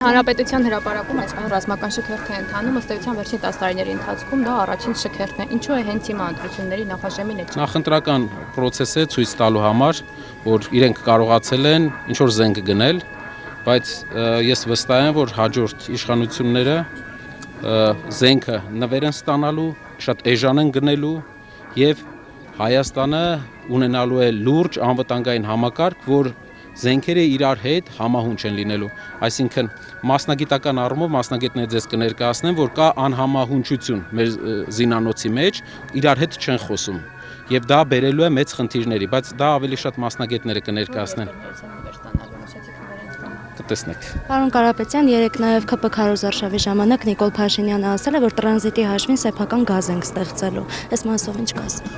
Հանրապետության հրապարակում այսքան ռազմական շքերթ է ընթանում, ըստ էության վերջին 10 տարիների ընթացքում դա առաջին շքերթն է։ Ինչու է հենց հիմա ընտրությունների նախաժեմին է։ Նախընտրական process է ցույց տալու համար, որ իրենք կարողացել են ինչ որ զենք գնել, բայց ես վստահ եմ, որ հաջորդ իշխանությունները զենքը նվեր են ստանալու, շատ էժան են գնելու եւ Հայաստանը ունենալու է լուրջ անվտանգային համակարգ, որ զենքերը իրար հետ համահունչ են լինելու, այսինքն մասնագիտական առումով մասնագետները ձեզ կներկայացնեն, որ կա անհամահունչություն մեր զինանոցի մեջ, իրար հետ չեն խոսում եւ դա բերելու է մեծ խնդիրների, բայց դա ավելի շատ մասնագետները կներկայացնեն։ Կտեսնեք։ Պարոն Կարապետյան, երեք նաև ԿՊ քարոզարշավի ժամանակ Նիկոլ Փաշինյանը ասել է, որ տրանզիտի հաշվին սեփական գազ ենք ստեղծելու։ Այս մասով ինչ կասեք։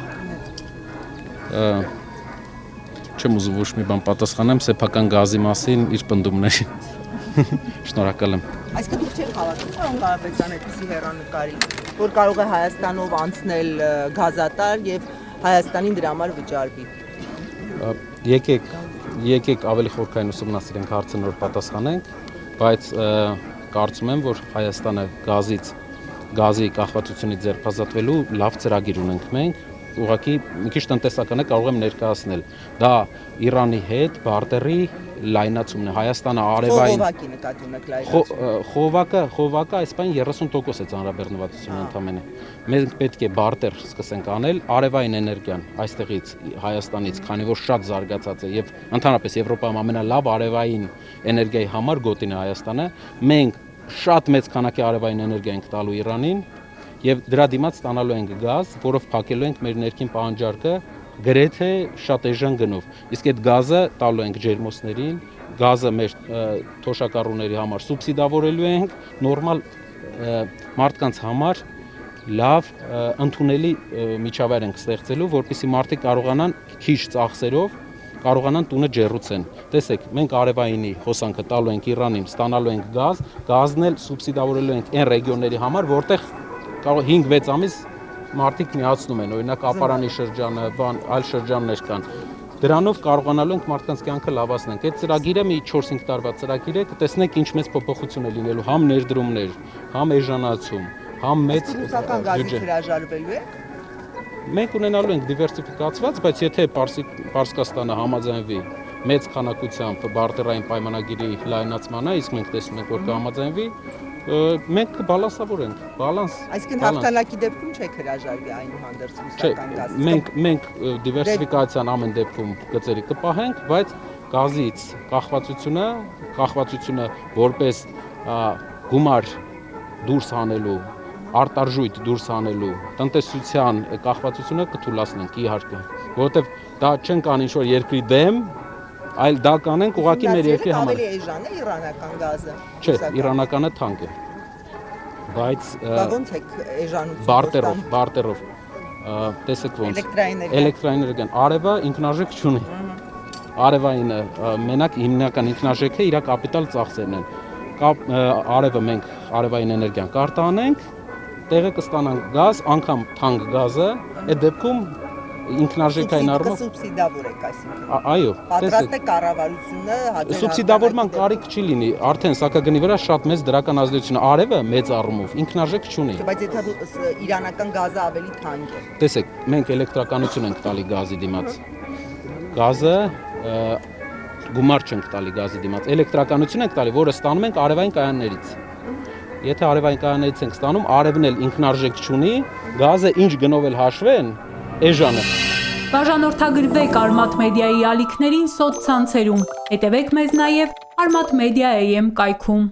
Չեմ ուզում ոչ մի բան պատասխանեմ սեփական գազի մասին իր պնդումներին։ Շնորհակալ եմ։ Այսինքն դուք չեք հավատում, պարոն Կարապետյան, այդպիսի հեռանկարի, որ կարող է Հայաստանով անցնել գազատար եւ Հայաստանին դրա համար վճարվի։ Եկեք ավելի խորքային ուսումնասիրենք հարցը, նոր պատասխանենք, բայց կարծում եմ, որ Հայաստանը գազի կախվածությունից ձերբազատվելու լավ ծրագիր ունենք մենք, ուղղակի մի քիչ տնտեսական է կարող եմ ներկայացնել։ Դա Իրանի հետ բարտերի լայնացումն է, Հայաստանը արևային Խողովակի նկատի ունեք լայնացում։ Խողովակը այս բան 30% է ծանրաբեռնվածությունը ընդամենը։ Մենք պետք է բարտեր սկսենք անել արևային էներգիան այստեղից Հայաստանից, քանի որ շատ զարգացած է եւ ընդհանրապես Եվրոպայում ամենալավ արևային էներգիայի համար գոտին է Հայաստանը։ Մենք շատ մեծ քանակի արևային էներգիա ենք տալու Իրանին եւ դրա դիմաց ստանալու ենք գազ, որով փակելու ենք մեր ներքին պահանջարկը գրեթե շատ էժան գնով։ Իսկ այդ գազը տալու ենք ջերմոցներին, գազը մեր թոշակառուների համար սուբսիդավորելու ենք, նորմալ մարդկանց համար լավ ընդունելի միջավայր ենք ստեղծելու, որպեսզի մարդիկ կարողանան քիչ ծախսերով կարողանան տունը ջեռուցեն։ Տեսեք, մենք արևայինի հոսանքը տալու ենք Իրանին, ստանալու ենք գազ, գազն էլ սուբսիդավորելու ենք այն ռեգիոնների համար, որտեղ 5-6 ամիս մարդիկ միացնում են, օրինակ Ապարանի շրջանը, այլ շրջաններ կան։ Դրանով կարողանալու ենք մարդկանց կյանքը լավացնենք։ Այդ ծրագիրը մի 4-5 տարվա ծրագիր է, կտեսնեք ինչ մեծ փոփոխություն է լինելու, համ ներդրումներ, համ էժանացում, համ մեծ ռուսական գազից հրաժարվելու եք։ Մենք ունենալու ենք դիվերսիֆիկացված, բայց եթե Պարսկաստանը համաձայնվի մեծ քանակությամբ բարտերային պայմանագիրի լայնացմանը, իսկ մենք տեսնում ենք, որ կհամաձայնվի, մենք կբալանսավորենք, բալանս։ Այսինքն հաղթանակի դեպքում չեք հրաժարվի այնուհանդերձ ռուսական գազից։ Մենք դիվերսիֆիկացիան ամեն դեպքում գծերի կպահենք, բայց գազից կախվածությունը որպես գումար դուրս հանելու, արտարժույթ դուրս հանելու, տնտեսության կախվածությունը կթույլատնենք իհարկե, որովհետև դա չենք անի ինչ-որ երկրի դեմ, այլ դա կանենք ուղղակի մեր երկրի համար։ Ավելի էժան է իրանական գազը։ Չէ, իրանականը թանկ է։ Բայց ոնց է էժանություն բարտերով։ Տեսեք ոնց։ Էլեկտրաէներգիան Արևը ինքնարժեք չունի։ Արևայինը մենակ հիմնական ինքնարժեքը իր կապիտալ ծախսերն են։ Արևը մենք արևային էներգիան կարտահանենք, տեղը կստանանք գազ, անգամ թանկ գազը, այդ դեպքում ինքնարժեքային առումով սուբսիդավորեք, այսինքն։ Այո, պատրաստ է կառավարությունը հաջող սուբսիդավորման կարիք չի լինի, արդեն սակագնի վրա շատ մեծ դրական ազդեցություն է, արևը մեծ առումով ինքնարժեք չունի։ Բայց եթե իրանական գազը ավելի թանկ է։ Տեսեք, մենք էլեկտրականություն ենք տալի գազի դիմաց։ Գազը գումար չենք տալի գազի դիմաց, էլեկտրականություն ենք տալի, որը ստանում ենք արևային կայաններից։ Եթե արևային կայաններից ենք ստանում, արևն էլ ինքնարժեք չունի, գազը ինչ գնով էլ հաշվեն, էժան է։ Բաժանորդագրվեք Արմաթ մեդիայի ալիքներին սոցցանցերում։ Հետևեք մեզ նաև Armat Media AM կայքում։